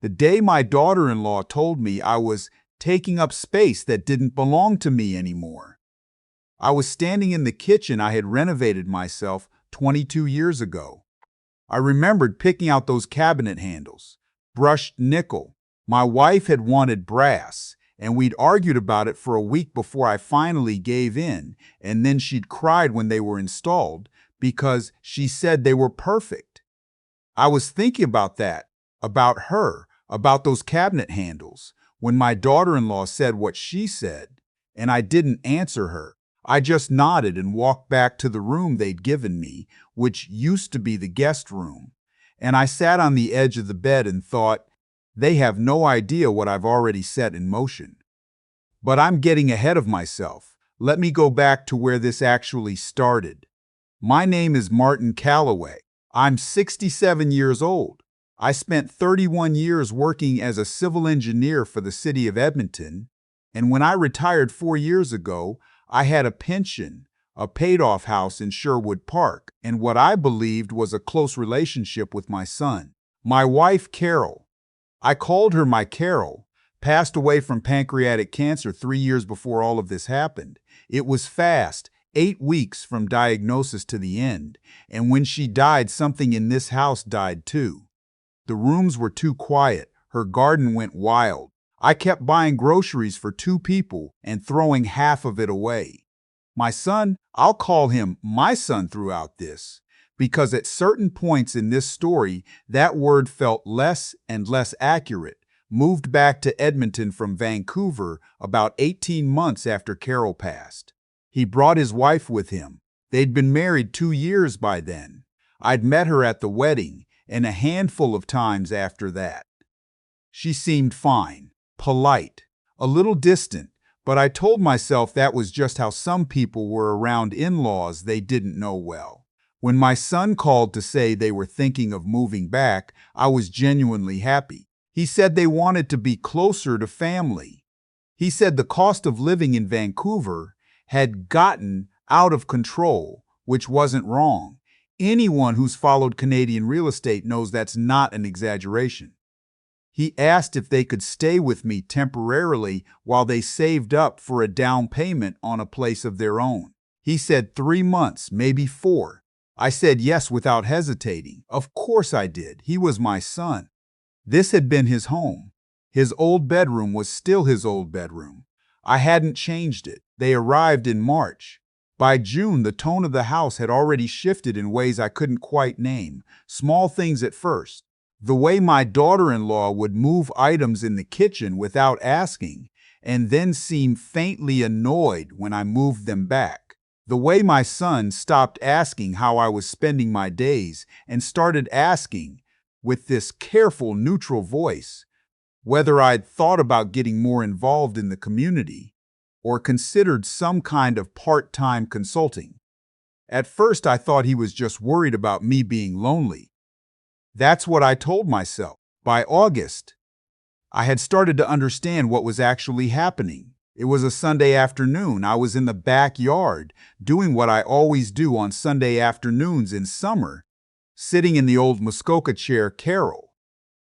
The day my daughter-in-law told me I was taking up space that didn't belong to me anymore. I was standing in the kitchen I had renovated myself 22 years ago. I remembered picking out those cabinet handles, brushed nickel. My wife had wanted brass, and we'd argued about it for a week before I finally gave in, and then she'd cried when they were installed because she said they were perfect. I was thinking about that, about her, about those cabinet handles, when my daughter-in-law said what she said, and I didn't answer her. I just nodded and walked back to the room they'd given me, which used to be the guest room. And I sat on the edge of the bed and thought, they have no idea what I've already set in motion. But I'm getting ahead of myself. Let me go back to where this actually started. My name is Martin Calloway. I'm 67 years old. I spent 31 years working as a civil engineer for the city of Edmonton, and when I retired 4 years ago, I had a pension, a paid-off house in Sherwood Park, and what I believed was a close relationship with my son. My wife, Carol, I called her my Carol, passed away from pancreatic cancer 3 years before all of this happened. It was fast, 8 weeks from diagnosis to the end, and when she died, something in this house died too. The rooms were too quiet. Her garden went wild. I kept buying groceries for 2 people and throwing half of it away. My son, I'll call him my son throughout this, because at certain points in this story, that word felt less and less accurate. Moved back to Edmonton from Vancouver about 18 months after Carol passed. He brought his wife with him. They'd been married 2 years by then. I'd met her at the wedding and a handful of times after that. She seemed fine, polite, a little distant, but I told myself that was just how some people were around in-laws they didn't know well. When my son called to say they were thinking of moving back, I was genuinely happy. He said they wanted to be closer to family. He said the cost of living in Vancouver had gotten out of control, which wasn't wrong. Anyone who's followed Canadian real estate knows that's not an exaggeration. He asked if they could stay with me temporarily while they saved up for a down payment on a place of their own. He said 3 months, maybe 4. I said yes without hesitating. Of course I did. He was my son. This had been his home. His old bedroom was still his old bedroom. I hadn't changed it. They arrived in March. By June, the tone of the house had already shifted in ways I couldn't quite name. Small things at first. The way my daughter-in-law would move items in the kitchen without asking, and then seem faintly annoyed when I moved them back. The way my son stopped asking how I was spending my days and started asking, with this careful, neutral voice, whether I'd thought about getting more involved in the community or considered some kind of part-time consulting. At first, I thought he was just worried about me being lonely. That's what I told myself. By August, I had started to understand what was actually happening. It was a Sunday afternoon. I was in the backyard doing what I always do on Sunday afternoons in summer, sitting in the old Muskoka chair Carol,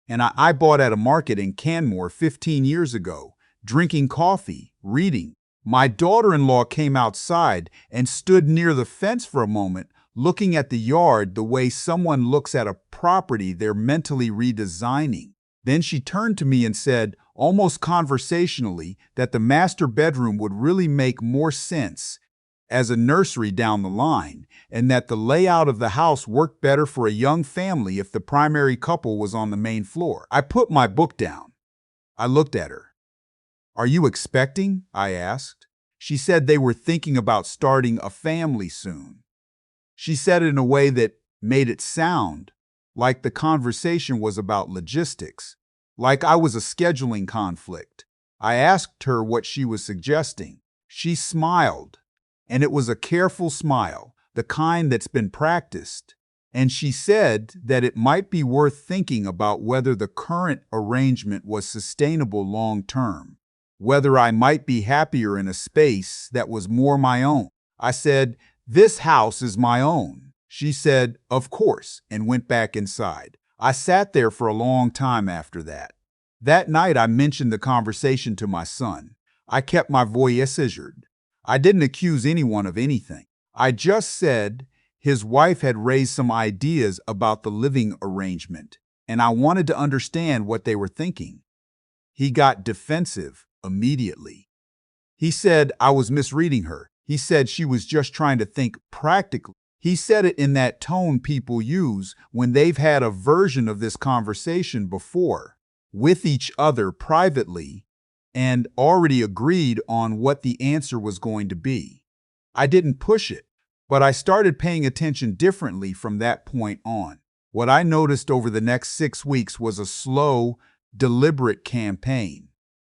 and I bought at a market in Canmore 15 years ago, drinking coffee, reading. My daughter-in-law came outside and stood near the fence for a moment, looking at the yard the way someone looks at a property they're mentally redesigning. Then she turned to me and said, almost conversationally, that the master bedroom would really make more sense as a nursery down the line, and that the layout of the house worked better for a young family if the primary couple was on the main floor. I put my book down. I looked at her. "Are you expecting?" I asked. She said they were thinking about starting a family soon. She said it in a way that made it sound like the conversation was about logistics, like I was a scheduling conflict. I asked her what she was suggesting. She smiled, and it was a careful smile, the kind that's been practiced. And she said that it might be worth thinking about whether the current arrangement was sustainable long term, whether I might be happier in a space that was more my own. I said, "This house is my own." She said, "Of course," and went back inside. I sat there for a long time after that. That night, I mentioned the conversation to my son. I kept my voice assured. I didn't accuse anyone of anything. I just said his wife had raised some ideas about the living arrangement, and I wanted to understand what they were thinking. He got defensive immediately. He said I was misreading her. He said she was just trying to think practically. He said it in that tone people use when they've had a version of this conversation before, with each other privately, and already agreed on what the answer was going to be. I didn't push it, but I started paying attention differently from that point on. What I noticed over the next 6 weeks was a slow, deliberate campaign.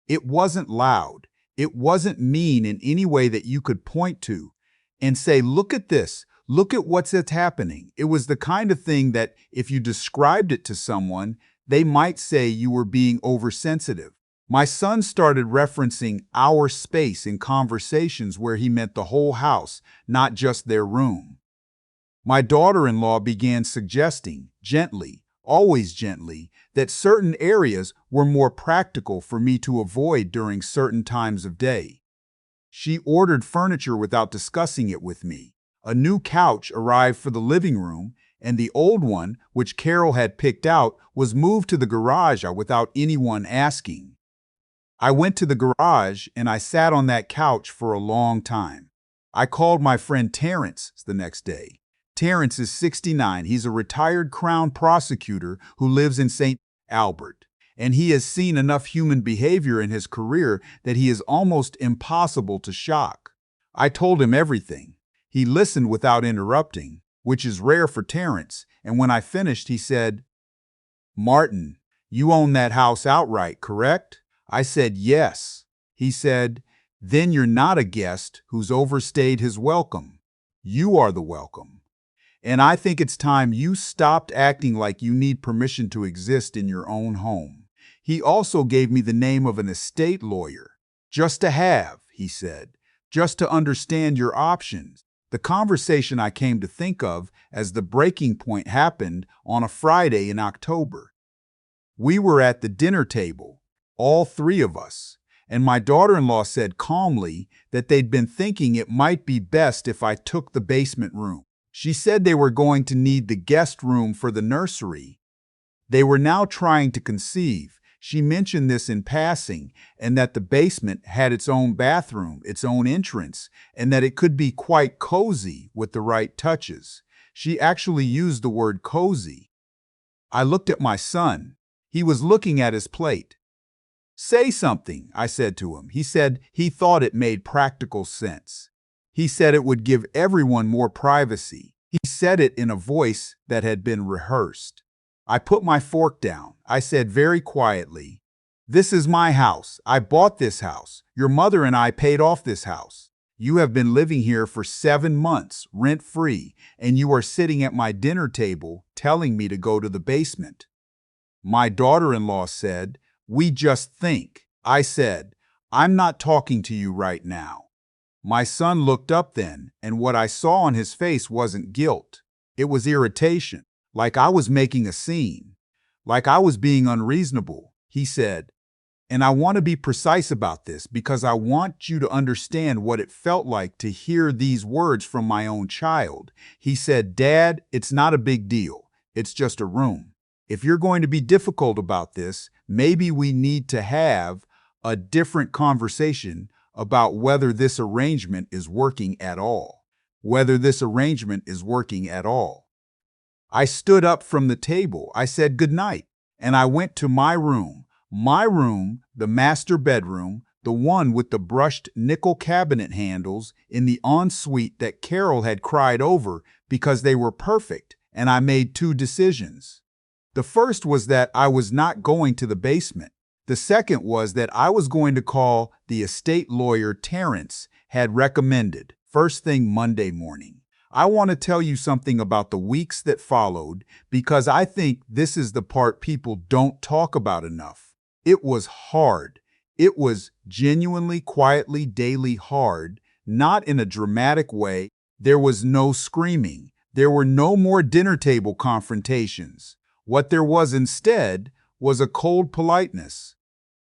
It wasn't loud. It wasn't mean in any way that you could point to and say, look at this, look at what's happening. It was the kind of thing that if you described it to someone, they might say you were being oversensitive. My son started referencing our space in conversations where he meant the whole house, not just their room. My daughter-in-law began suggesting, gently, always gently, that certain areas were more practical for me to avoid during certain times of day. She ordered furniture without discussing it with me. A new couch arrived for the living room, and the old one, which Carol had picked out, was moved to the garage without anyone asking. I went to the garage and I sat on that couch for a long time. I called my friend Terrence the next day. Terrence is 69. He's a retired Crown prosecutor who lives in St. Albert, and he has seen enough human behavior in his career that he is almost impossible to shock. I told him everything. He listened without interrupting, which is rare for Terrence, and when I finished, he said, "Martin, you own that house outright, correct?" I said, "Yes." He said, "Then you're not a guest who's overstayed his welcome. You are the welcome. And I think it's time you stopped acting like you need permission to exist in your own home." He also gave me the name of an estate lawyer. "Just to have," he said, "just to understand your options." The conversation I came to think of as the breaking point happened on a Friday in October. We were at the dinner table, all three of us, and my daughter-in-law said calmly that they'd been thinking it might be best if I took the basement room. She said they were going to need the guest room for the nursery. They were now trying to conceive. She mentioned this in passing, and that the basement had its own bathroom, its own entrance, and that it could be quite cozy with the right touches. She actually used the word cozy. I looked at my son. He was looking at his plate. "Say something," I said to him. He said he thought it made practical sense. He said it would give everyone more privacy. He said it in a voice that had been rehearsed. I put my fork down. I said very quietly, "This is my house. I bought this house. Your mother and I paid off this house. You have been living here for 7 months, rent-free, and you are sitting at my dinner table telling me to go to the basement." My daughter-in-law said, "We just think." I said, "I'm not talking to you right now." My son looked up then, and what I saw on his face wasn't guilt. It was irritation, like I was making a scene, like I was being unreasonable. He said, "And I want to be precise about this because I want you to understand what it felt like to hear these words from my own child." He said, "Dad, it's not a big deal. It's just a room. If you're going to be difficult about this, maybe we need to have a different conversation about whether this arrangement is working at all. Whether this arrangement is working at all." I stood up from the table. I said goodnight, and I went to my room. My room, the master bedroom, the one with the brushed nickel cabinet handles in the ensuite that Carol had cried over because they were perfect, and I made 2 decisions. The first was that I was not going to the basement. The second was that I was going to call the estate lawyer Terrence had recommended first thing Monday morning. I want to tell you something about the weeks that followed because I think this is the part people don't talk about enough. It was hard. It was genuinely, quietly, daily hard, not in a dramatic way. There was no screaming. There were no more dinner table confrontations. What there was instead was a cold politeness.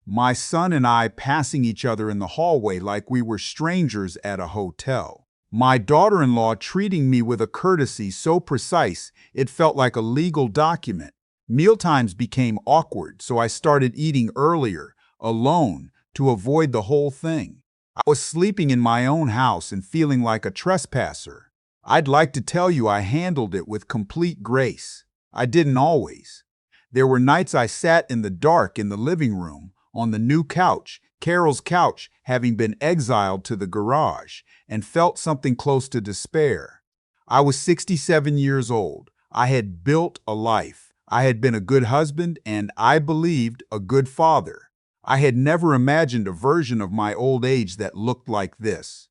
My son and I passing each other in the hallway like we were strangers at a hotel. My daughter-in-law treating me with a courtesy so precise it felt like a legal document. Mealtimes became awkward, so I started eating earlier, alone, to avoid the whole thing. I was sleeping in my own house and feeling like a trespasser. I'd like to tell you I handled it with complete grace. I didn't always. There were nights I sat in the dark in the living room, on the new couch, Carol's couch, having been exiled to the garage, and felt something close to despair. I was 67 years old. I had built a life. I had been a good husband and, I believed, a good father. I had never imagined a version of my old age that looked like this.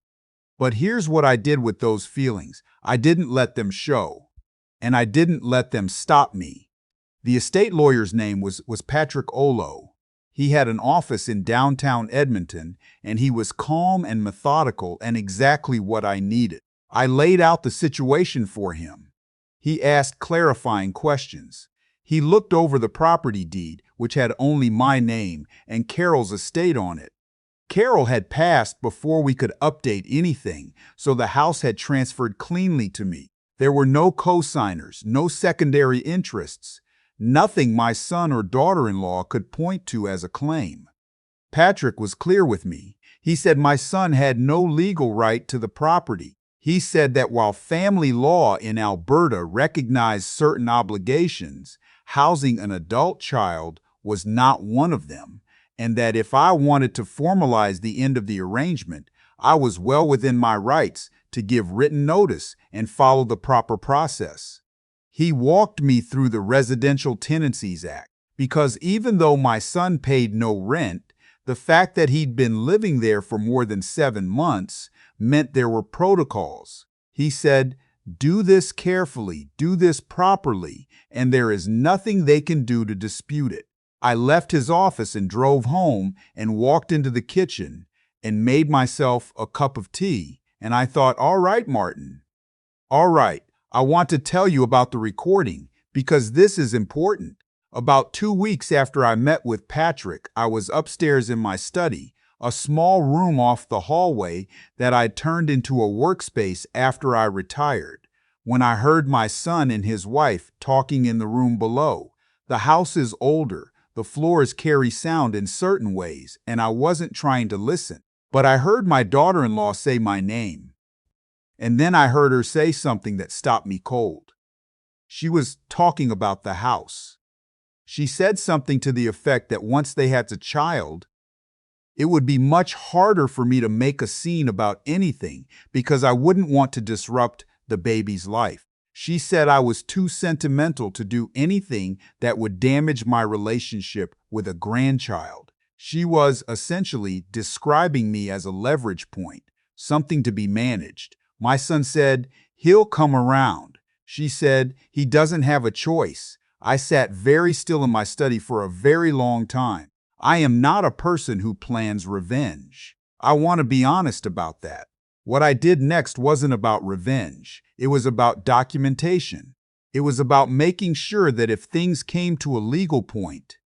But here's what I did with those feelings. I didn't let them show, and I didn't let them stop me. The estate lawyer's name was Patrick Olo. He had an office in downtown Edmonton, and he was calm and methodical and exactly what I needed. I laid out the situation for him. He asked clarifying questions. He looked over the property deed, which had only my name and Carol's estate on it. Carol had passed before we could update anything, so the house had transferred cleanly to me. There were no co-signers, no secondary interests, nothing my son or daughter-in-law could point to as a claim. Patrick was clear with me. He said my son had no legal right to the property. He said that while family law in Alberta recognized certain obligations, housing an adult child was not one of them, and that if I wanted to formalize the end of the arrangement, I was well within my rights to give written notice and follow the proper process. He walked me through the Residential Tenancies Act, because even though my son paid no rent, the fact that he'd been living there for more than 7 months meant there were protocols. He said, "Do this carefully, do this properly, and there is nothing they can do to dispute it." I left his office and drove home and walked into the kitchen and made myself a cup of tea. And I thought, all right, Martin. All right, I want to tell you about the recording because this is important. About 2 weeks after I met with Patrick, I was upstairs in my study, a small room off the hallway that I'd turned into a workspace after I retired, when I heard my son and his wife talking in the room below. The house is older. The floors carry sound in certain ways, and I wasn't trying to listen. But I heard my daughter-in-law say my name. And then I heard her say something that stopped me cold. She was talking about the house. She said something to the effect that once they had a child, it would be much harder for me to make a scene about anything because I wouldn't want to disrupt the baby's life. She said I was too sentimental to do anything that would damage my relationship with a grandchild. She was essentially describing me as a leverage point, something to be managed. My son said, "He'll come around." She said, "He doesn't have a choice." I sat very still in my study for a very long time. I am not a person who plans revenge. I want to be honest about that. What I did next wasn't about revenge. It was about documentation. It was about making sure that if things came to a legal point,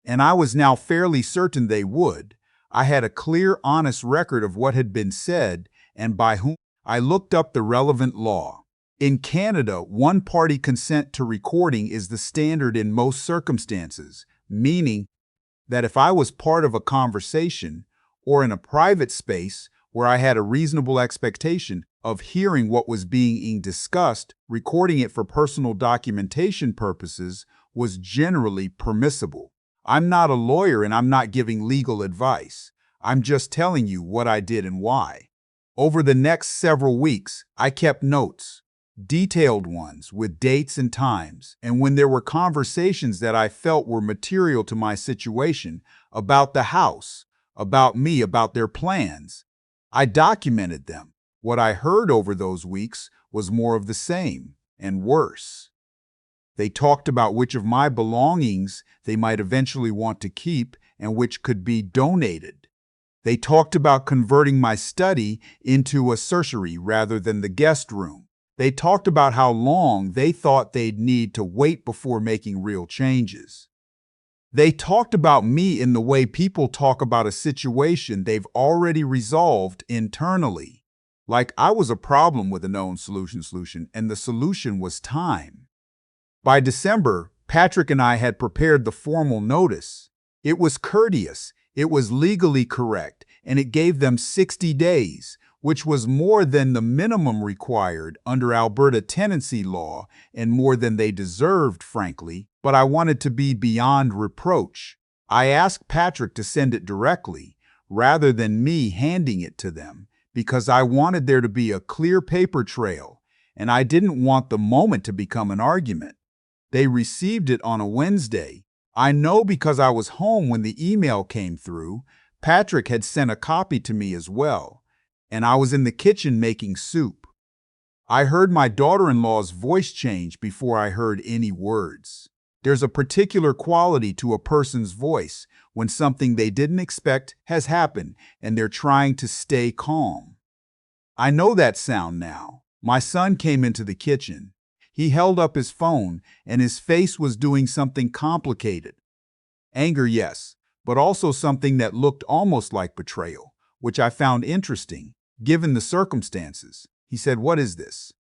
and I was now fairly certain they would, I had a clear, honest record of what had been said and by whom. I looked up the relevant law. In Canada, one-party consent to recording is the standard in most circumstances, meaning that if I was part of a conversation or in a private space where I had a reasonable expectation of hearing what was being discussed, recording it for personal documentation purposes was generally permissible. I'm not a lawyer and I'm not giving legal advice. I'm just telling you what I did and why. Over the next several weeks, I kept notes, detailed ones with dates and times, and when there were conversations that I felt were material to my situation, about the house, about me, about their plans, I documented them. What I heard over those weeks was more of the same and worse. They talked about which of my belongings they might eventually want to keep and which could be donated. They talked about converting my study into a surgery rather than the guest room. They talked about how long they thought they'd need to wait before making real changes. They talked about me in the way people talk about a situation they've already resolved internally. Like I was a problem with a known solution, and the solution was time. By December, Patrick and I had prepared the formal notice. It was courteous, it was legally correct, and it gave them 60 days, which was more than the minimum required under Alberta tenancy law and more than they deserved, frankly, but I wanted to be beyond reproach. I asked Patrick to send it directly, rather than me handing it to them, because I wanted there to be a clear paper trail, and I didn't want the moment to become an argument. They received it on a Wednesday. I know because I was home when the email came through. Patrick had sent a copy to me as well, and I was in the kitchen making soup. I heard my daughter-in-law's voice change before I heard any words. There's a particular quality to a person's voice when something they didn't expect has happened and they're trying to stay calm. I know that sound now. My son came into the kitchen. He held up his phone, and his face was doing something complicated. Anger, yes, but also something that looked almost like betrayal, which I found interesting, given the circumstances. He said, "What is this?"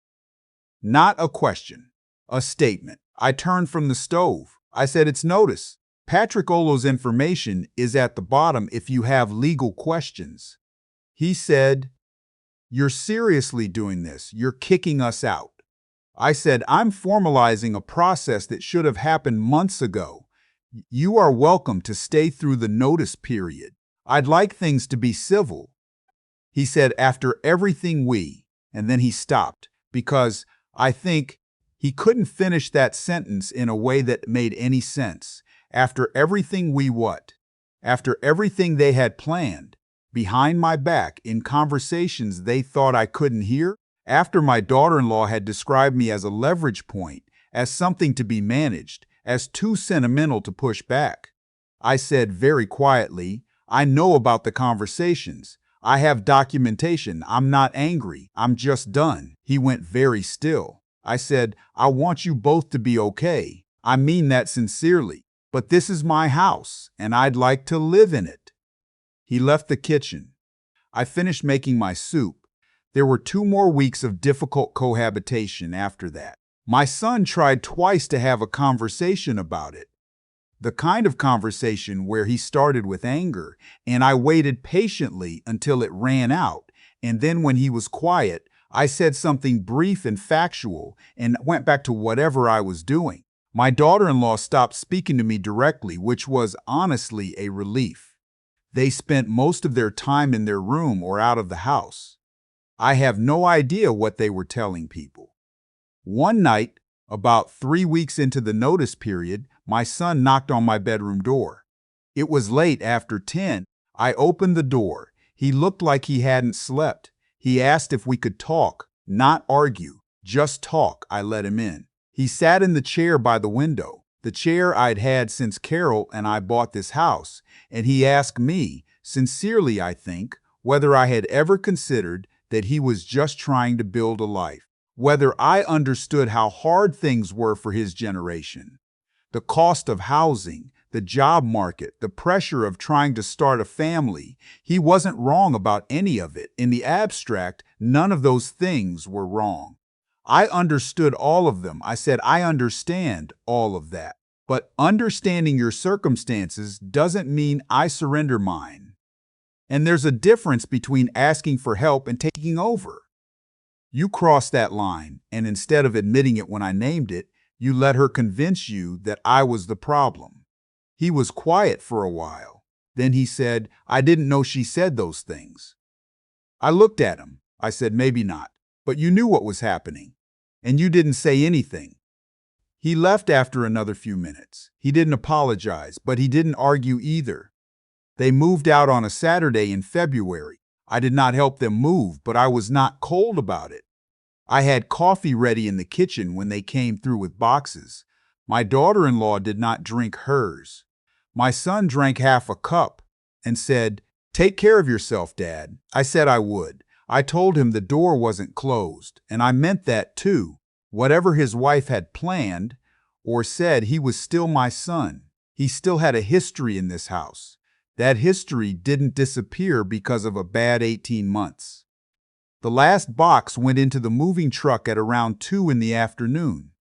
Not a question, a statement. I turned from the stove. I said, "It's notice. Patrick Olo's information is at the bottom if you have legal questions." He said, "You're seriously doing this. You're kicking us out." I said, "I'm formalizing a process that should have happened months ago. You are welcome to stay through the notice period. I'd like things to be civil." He said, "After everything and then he stopped because I think he couldn't finish that sentence in a way that made any sense. After everything what? After everything they had planned, behind my back, in conversations they thought I couldn't hear? After my daughter-in-law had described me as a leverage point, as something to be managed, as too sentimental to push back?" I said very quietly, "I know about the conversations. I have documentation. I'm not angry. I'm just done." He went very still. I said, "I want you both to be okay. I mean that sincerely. But this is my house, and I'd like to live in it." He left the kitchen. I finished making my soup. There were 2 more weeks of difficult cohabitation after that. My son tried twice to have a conversation about it. The kind of conversation where he started with anger, and I waited patiently until it ran out, and then when he was quiet, I said something brief and factual and went back to whatever I was doing. My daughter-in-law stopped speaking to me directly, which was honestly a relief. They spent most of their time in their room or out of the house. I have no idea what they were telling people. One night, about 3 weeks into the notice period, my son knocked on my bedroom door. It was late after 10. I opened the door. He looked like he hadn't slept. He asked if we could talk, not argue, just talk. I let him in. He sat in the chair by the window, the chair I'd had since Carol and I bought this house, and he asked me, sincerely I think, whether I had ever considered that he was just trying to build a life, whether I understood how hard things were for his generation. The cost of housing, the job market, the pressure of trying to start a family. He wasn't wrong about any of it. In the abstract, none of those things were wrong. I understood all of them. I said, I understand all of that. But understanding your circumstances doesn't mean I surrender mine. And there's a difference between asking for help and taking over. You crossed that line, and instead of admitting it when I named it, you let her convince you that I was the problem. He was quiet for a while. Then he said, I didn't know she said those things. I looked at him. I said, maybe not, but you knew what was happening, and you didn't say anything. He left after another few minutes. He didn't apologize, but he didn't argue either. They moved out on a Saturday in February. I did not help them move, but I was not cold about it. I had coffee ready in the kitchen when they came through with boxes. My daughter-in-law did not drink hers. My son drank half a cup and said, "Take care of yourself, Dad." I said I would. I told him the door wasn't closed, and I meant that too. Whatever his wife had planned or said, he was still my son. He still had a history in this house. That history didn't disappear because of a bad 18 months. The last box went into the moving truck at around 2 in the afternoon.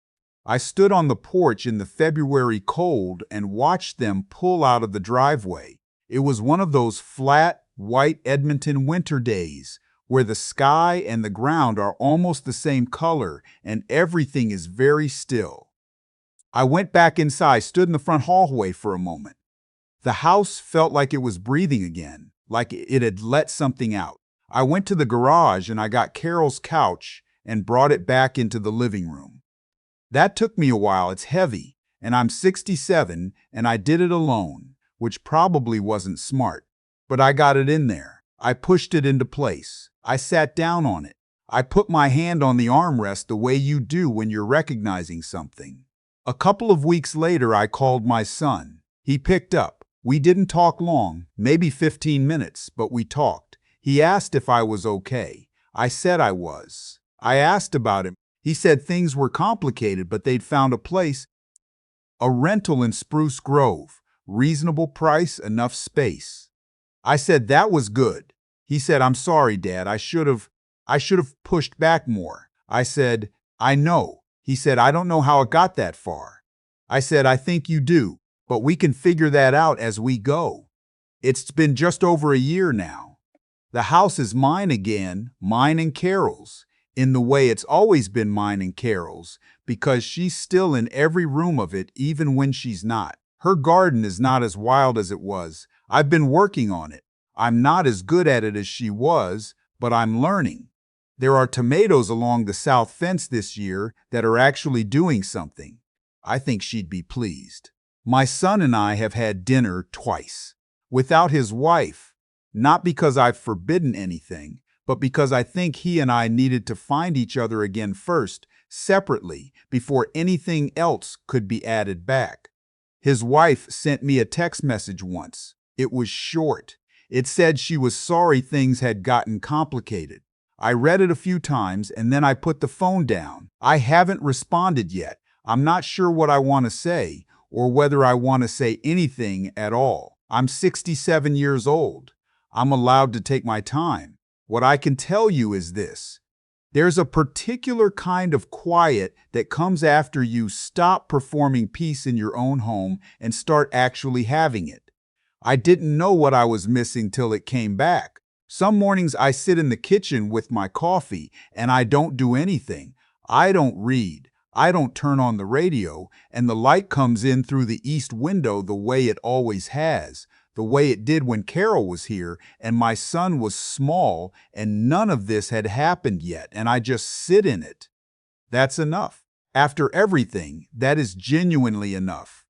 I stood on the porch in the February cold and watched them pull out of the driveway. It was one of those flat, white Edmonton winter days where the sky and the ground are almost the same color and everything is very still. I went back inside, stood in the front hallway for a moment. The house felt like it was breathing again, like it had let something out. I went to the garage and I got Carol's couch and brought it back into the living room. That took me a while. It's heavy, and I'm 67, and I did it alone, which probably wasn't smart. But I got it in there. I pushed it into place. I sat down on it. I put my hand on the armrest the way you do when you're recognizing something. A couple of weeks later, I called my son. He picked up. We didn't talk long, maybe 15 minutes, but we talked. He asked if I was okay. I said I was. I asked about him. He said things were complicated, but they'd found a place, a rental in Spruce Grove, reasonable price, enough space. I said that was good. He said, I'm sorry, Dad, I should have pushed back more. I said, I know. He said, I don't know how it got that far. I said, I think you do, but we can figure that out as we go. It's been just over a year now. The house is mine again, mine and Carol's, in the way it's always been mine and Carol's, because she's still in every room of it even when she's not. Her garden is not as wild as it was. I've been working on it. I'm not as good at it as she was, but I'm learning. There are tomatoes along the south fence this year that are actually doing something. I think she'd be pleased. My son and I have had dinner twice, without his wife, not because I've forbidden anything, but because I think he and I needed to find each other again first, separately, before anything else could be added back. His wife sent me a text message once. It was short. It said she was sorry things had gotten complicated. I read it a few times and then I put the phone down. I haven't responded yet. I'm not sure what I want to say or whether I want to say anything at all. I'm 67 years old. I'm allowed to take my time. What I can tell you is this. There's a particular kind of quiet that comes after you stop performing peace in your own home and start actually having it. I didn't know what I was missing till it came back. Some mornings I sit in the kitchen with my coffee and I don't do anything. I don't read. I don't turn on the radio, and the light comes in through the east window the way it always has, the way it did when Carol was here and my son was small and none of this had happened yet, and I just sit in it. That's enough. After everything, that is genuinely enough.